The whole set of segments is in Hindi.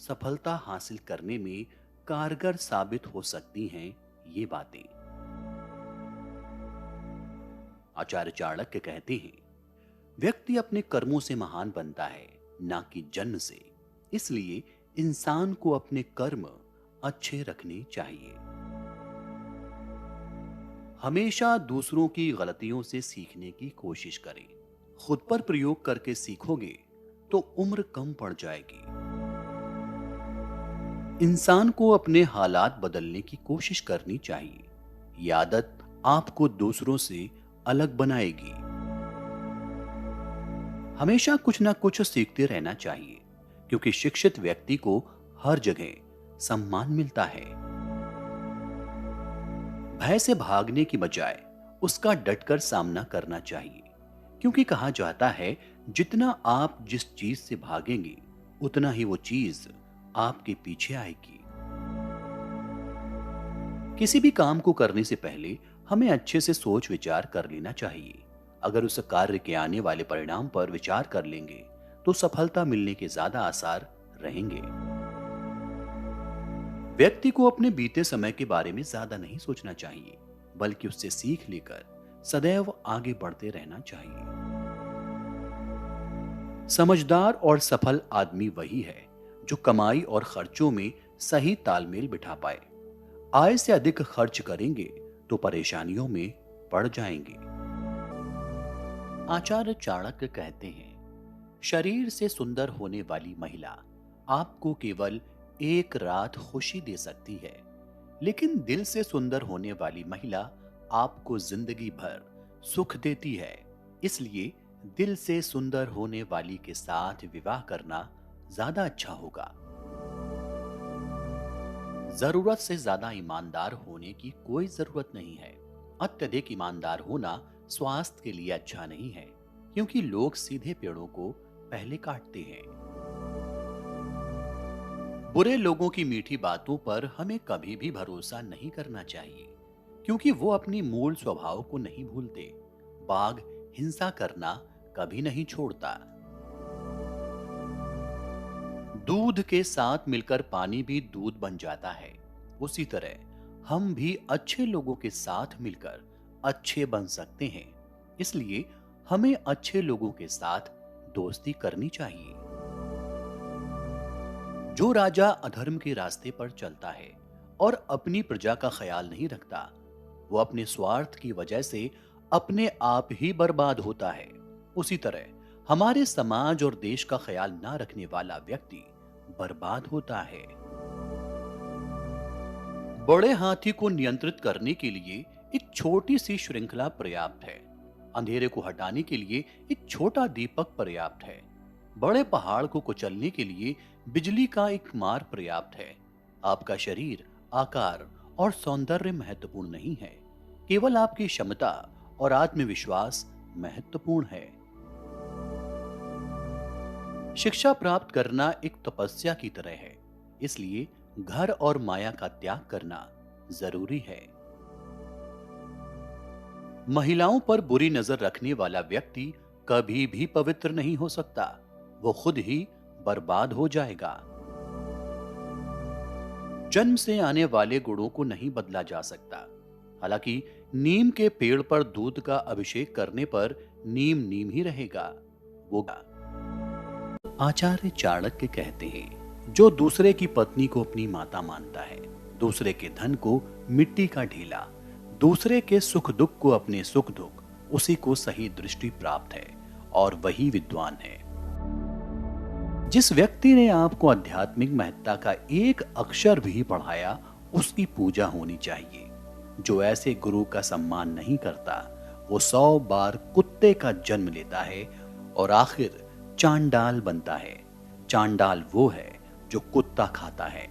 सफलता हासिल करने में कारगर साबित हो सकती हैं ये बातें। आचार्य चाणक्य कहते हैं, व्यक्ति अपने कर्मों से महान बनता है, ना कि जन्म से। इसलिए इंसान को अपने कर्म अच्छे रखने चाहिए। हमेशा दूसरों की गलतियों से सीखने की कोशिश करें। खुद पर प्रयोग करके सीखोगे तो उम्र कम पड़ जाएगी। इंसान को अपने हालात बदलने की कोशिश करनी चाहिए। ये आदत आपको दूसरों से अलग बनाएगी। हमेशा कुछ ना कुछ सीखते रहना चाहिए, क्योंकि शिक्षित व्यक्ति को हर जगह सम्मान मिलता है। भय से भागने की बजाय उसका डटकर सामना करना चाहिए, क्योंकि कहा जाता है जितना आप जिस चीज से भागेंगे उतना ही वो चीज आपके पीछे आएगी। किसी भी काम को करने से पहले हमें अच्छे से सोच विचार कर लेना चाहिए। अगर उस कार्य के आने वाले परिणाम पर विचार कर लेंगे तो सफलता मिलने के ज्यादा आसार रहेंगे। व्यक्ति को अपने बीते समय के बारे में ज्यादा नहीं सोचना चाहिए, बल्कि उससे सीख लेकर सदैव आगे बढ़ते रहना चाहिए। समझदार और सफल आदमी वही है जो कमाई और खर्चों में सही तालमेल बिठा पाए। आय से अधिक खर्च करेंगे तो परेशानियों में पड़ जाएंगे। आचार्य चाणक्य कहते हैं, शरीर से सुंदर होने वाली महिला आपको केवल एक रात खुशी दे सकती है, लेकिन दिल से सुंदर होने वाली महिला आपको जिंदगी भर सुख देती है। इसलिए दिल से सुंदर होने वाली के साथ विवाह करना ज्यादा अच्छा होगा। जरूरत से ज्यादा ईमानदार होने की कोई जरूरत नहीं है। अत्यधिक ईमानदार होना स्वास्थ्य के लिए अच्छा नहीं है, क्योंकि लोग सीधे पेड़ों को पहले काटते हैं। बुरे लोगों की मीठी बातों पर हमें कभी भी भरोसा नहीं करना चाहिए, क्योंकि वो अपनी मूल स्वभाव को नहीं भूलते। बाघ हिंसा करना कभी नहीं छोड़ता। दूध के साथ मिलकर पानी भी दूध बन जाता है। उसी तरह हम भी अच्छे लोगों के साथ मिलकर अच्छे बन सकते हैं। इसलिए हमें अच्छे लोगों के साथ दोस्ती करनी चाहिए। जो राजा अधर्म के रास्ते पर चलता है और अपनी प्रजा का ख्याल नहीं रखता, वो अपने स्वार्थ की वजह से अपने आप ही बर्बाद होता है। उसी तरह हमारे समाज और देश का ख्याल ना रखने वाला व्यक्ति बर्बाद होता है। बड़े हाथी को नियंत्रित करने के लिए एक छोटी सी श्रृंखला पर्याप्त है। अंधेरे को हटाने के लिए एक छोटा दीपक पर्याप्त है। बड़े पहाड़ को कुचलने के लिए बिजली का एक मार पर्याप्त है। आपका शरीर, आकार और सौंदर्य महत्वपूर्ण नहीं है, केवल आपकी क्षमता और आत्मविश्वास महत्वपूर्ण है। शिक्षा प्राप्त करना एक तपस्या की तरह है, इसलिए घर और माया का त्याग करना जरूरी है। महिलाओं पर बुरी नजर रखने वाला व्यक्ति कभी भी पवित्र नहीं हो सकता। वो खुद ही बर्बाद हो जाएगा। जन्म से आने वाले गुणों को नहीं बदला जा सकता। हालांकि नीम के पेड़ पर दूध का अभिषेक करने पर नीम नीम ही रहेगा। वो आचार्य चाणक्य कहते हैं, जो दूसरे की पत्नी को अपनी माता मानता है, दूसरे के धन को मिट्टी का ढेला, दूसरे के सुख दुख को अपने सुख दुख, उसी को सही दृष्टि प्राप्त है और वही विद्वान है। जिस व्यक्ति ने आपको आध्यात्मिक महत्ता का एक अक्षर भी पढ़ाया, उसकी पूजा होनी चाहिए। जो ऐसे गुरु का सम्मान नहीं करता, वो 100 बार कुत्ते का जन्म लेता है और आखिर चांडाल बनता है। चांडाल वो है जो कुत्ता खाता है।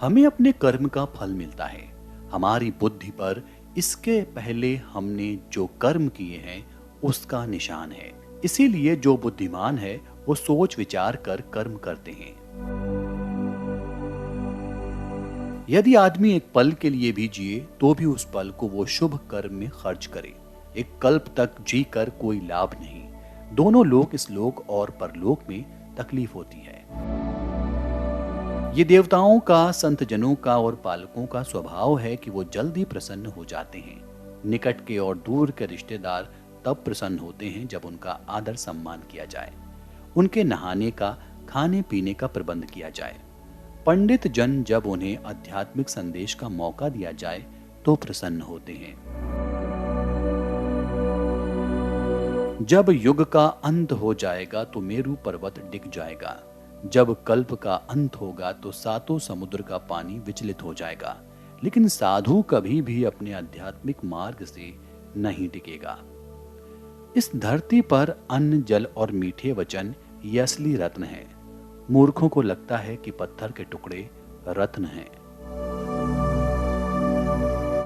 हमें अपने कर्म का फल मिलता है हमारी बुद्धि पर, इसके पहले हमने जो कर्म किए हैं उसका निशान है। इसीलिए जो बुद्धिमान है वो सोच विचार कर कर्म करते हैं। यदि आदमी एक पल के लिए भी जिए तो भी उस पल को वो शुभ कर्म में खर्च करे। एक कल्प तक जीकर कोई लाभ नहीं। दोनों लोक, इस लोक और परलोक में तकलीफ होती है। ये देवताओं का, संतजनों का और पालकों का स्वभाव है कि वो जल्दी प्रसन्न हो जाते हैं। निकट के और दूर के रिश्तेदार तब प्रसन्न होते हैं जब उनका आदर सम्मान किया जाए, उनके नहाने का, खाने पीने का प्रबंध किया जाए। पंडित जन जब उन्हें आध्यात्मिक संदेश का मौका दिया जाए तो प्रसन्न होते हैं। जब युग का अंत हो जाएगा तो मेरू पर्वत डिग जाएगा। जब कल्प का अंत होगा तो सातों समुद्र का पानी विचलित हो जाएगा। लेकिन साधु कभी भी अपने आध्यात्मिक मार्ग से नहीं टिकेगा। इस धरती पर अन्न, जल और मीठे वचन ये असली रत्न हैं। मूर्खों को लगता है कि पत्थर के टुकड़े रत्न हैं।